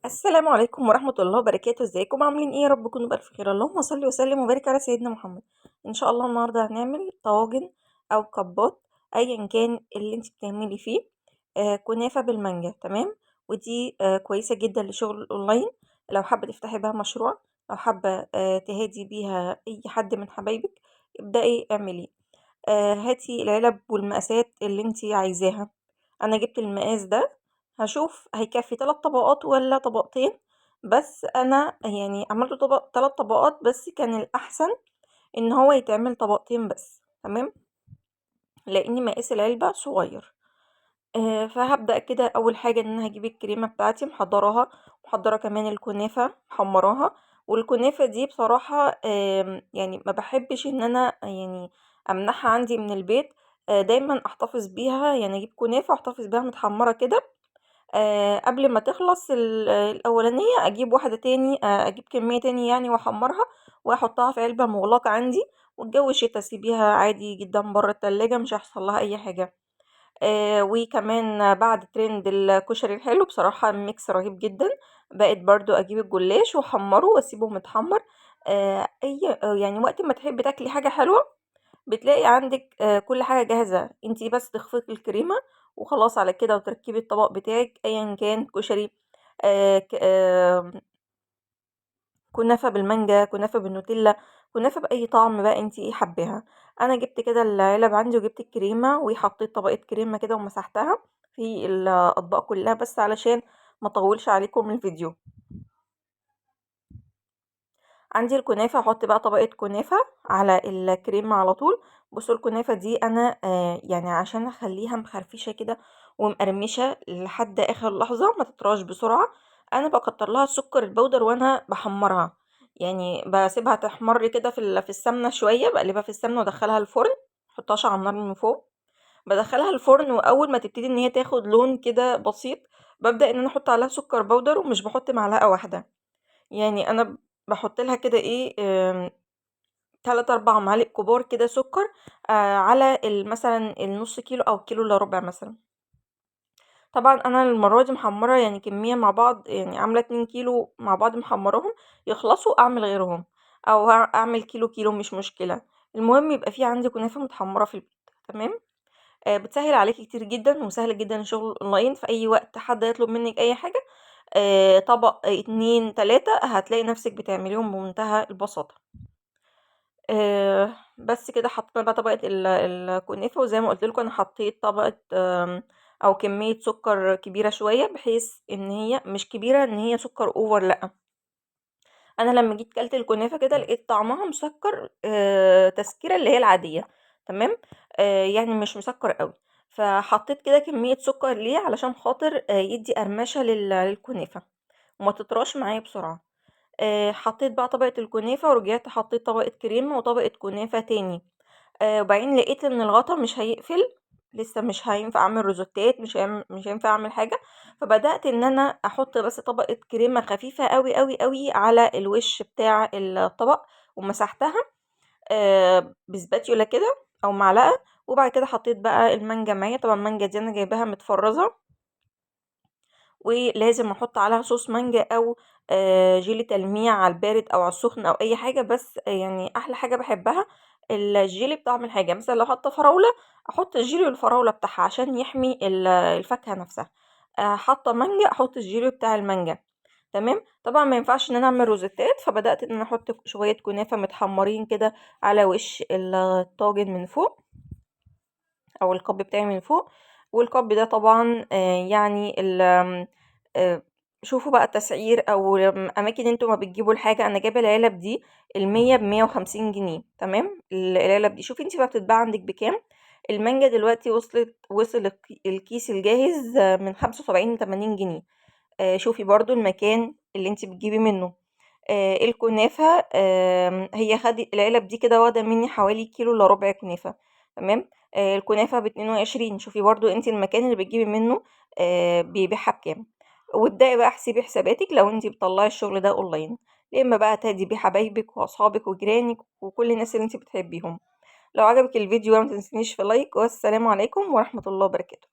السلام عليكم ورحمة الله وبركاته. ازيكم عاملين ايه؟ يا رب تكونوا بألف خير. اللهم صل وسلم وبارك على سيدنا محمد. ان شاء الله النهارده هنعمل طواجن او كبات، ايا كان اللي انت بتعملي فيه. كنافة بالمانجا، تمام. ودي كويسة جدا لشغل الاونلاين. لو حابة تفتحي بها مشروع، لو حابة تهادي بيها اي حد من حبايبك، ابدأي اعملي. هاتي العلب والمقاسات اللي انتي عايزاها. انا جبت المقاس ده، هشوف هيكفي 3 طبقات ولا طبقتين. بس انا يعني عملته 3 طبقات، بس كان الاحسن ان هو يتعمل طبقتين بس، تمام، لان مقاس العلبة صغير. فهبدأ كده. أول حاجة إن أنا هجيب الكريمة بتاعتي محضراها، محضرة كمان الكنافة محمراها. والكنافة دي بصراحة يعني ما بحبش إن أنا يعني أمنعها عندي من البيت. دايما أحتفظ بيها، يعني أجيب كنافة أحتفظ بيها متحمرة كده. قبل ما تخلص الأولانية أجيب واحدة تاني، أجيب كمية تاني يعني وأحمرها وأحطها في علبة مغلقة عندي. والجو شتا سيبيها عادي جدا برا التلاجة، مش هيحصل لها أي حاجة. وكمان بعد ترند الكشري الحلو، بصراحة ميكس رهيب جدا. بقيت برضو اجيب الجلاش واحمره واسيبه متحمر. اي يعني وقت ما تحبي تاكلي حاجة حلوة بتلاقي عندك كل حاجة جاهزة، انتي بس تخفقي الكريمة وخلاص على كده، وتركبي الطبق بتاعك ايا كان كشري، كنافة بالمانجا، كنافة بالنوتيلا، كنافة بأي طعم بقى انتي ايه حباها. انا جبت كده العلب عندي وجبت الكريمة وحطيت طبقة كريمة كده ومسحتها في الاطباق كلها، بس علشان ما اطولش عليكم الفيديو. عندي الكنافة، احط بقى طبقة كنافة على الكريمة على طول. بصوا الكنافة دي انا يعني عشان اخليها مخرفشة كده ومقرمشة لحد اخر لحظة ما تطراش بسرعة، انا بكتر لها السكر البودر وانا بحمرها. يعني بسيبها تحمر كده في السمنة شوية، بقلبها في السمنة وادخلها الفرن، محطهاش على النار من فوق. بدخلها الفرن، واول ما تبتدي ان هي تاخد لون كده بسيط ببدأ ان انا احط عليها سكر بودر، ومش بحط معلقة واحدة. يعني انا بحط لها كده ايه 3 4 معالق كبار كده سكر، على مثلا النص كيلو او كيلو الا ربع مثلا. طبعا انا المره دي محمره يعني كميه مع بعض، يعني عامله 2 كيلو مع بعض محمراهم، يخلصوا اعمل غيرهم، او اعمل كيلو كيلو مش مشكله. المهم يبقى في عندي كنافه متحمره في البيت، تمام. بتسهل عليكي كتير جدا، وسهل جدا الشغل اونلاين في اي وقت حد يطلب منك اي حاجه. طبق 2 3 هتلاقي نفسك بتعمليهم بمنتهى البساطه. بس كده حطينا بقى طبقة الكنافة، وزي ما قُلت لكم أنا حطيت طبقة أو كمية سكر كبيرة شوية، بحيث إن هي مش كبيرة إن هي سكر over لأ. أنا لمّا جيت كلت الكنافة كده لقيت طعمها مسكّر، تسكيرة اللي هي العادية، تمام. يعني مش مسكّر أوي. فحطيت كده كمية سكر ليه علشان خاطر يدّي قرمشة للكنافة وما تطراش معايا بسرعة. حطيت بقى طبقة الكنافة، ورجعت حطيت طبقة كريمة وطبقة كنافة تاني. وبعدين لقيت إن الغطا مش هيقفل، لسه مش هينفع أعمل روزوتات، مش هينفع أعمل حاجة. فبدأت إن أنا أحط بس طبقة كريمة خفيفة أوي، أوي، أوي على الوش بتاع الطبق، ومسحتها بسباتيولا كده أو معلقة. وبعد كده حطيت بقى المانجا معايا، طبعًا المانجا دي أنا جايباها متفرّزة، ولازم احط عليها صوص مانجا او جيلي تلميع على البارد او على السخن او اي حاجه. بس يعني احلى حاجه بحبها الجيلي بطعم الحاجه. مثلا لو حاطه فراوله، احط الجيلي والفراوله بتاعها عشان يحمي الفاكهه نفسها. حاطه مانجا، احط الجيلي بتاع المانجا، تمام. طبعا ما ينفعش ان انا اعمل روزيتات، فبدات ان انا احط شويه كنافه متحمرين كده على وش الطاجن من فوق، او القب بتاعي من فوق. والقب ده طبعا يعني آه، شوفوا بقى التسعير، او اماكن انتوا ما بتجيبوا الحاجه. انا جايبه العلب دي المية ب150 جنيه، تمام. العلب دي شوفي انتي بقى بتتباع عندك بكام. المانجا دلوقتي وصل الكيس الجاهز من 75 ل80 جنيه. شوفي برضو المكان اللي انتي بتجيبي منه. الكنافة هي العلب دي كده واخدة مني حوالي كيلو الا ربع كنافة، تمام. الكنافة ب22. شوفي برضو انتي المكان اللي بتجيبي منه بيبيعها بكام. وابدأي بقى احسبي حساباتك لو انتي بتطلعي الشغل ده اونلاين، يا اما بقى تهدي بيه حبايبك واصحابك وجيرانك وكل الناس اللي انتي بتحبيهم. لو عجبك الفيديو ما تنسينيش في لايك، والسلام عليكم ورحمة الله وبركاته.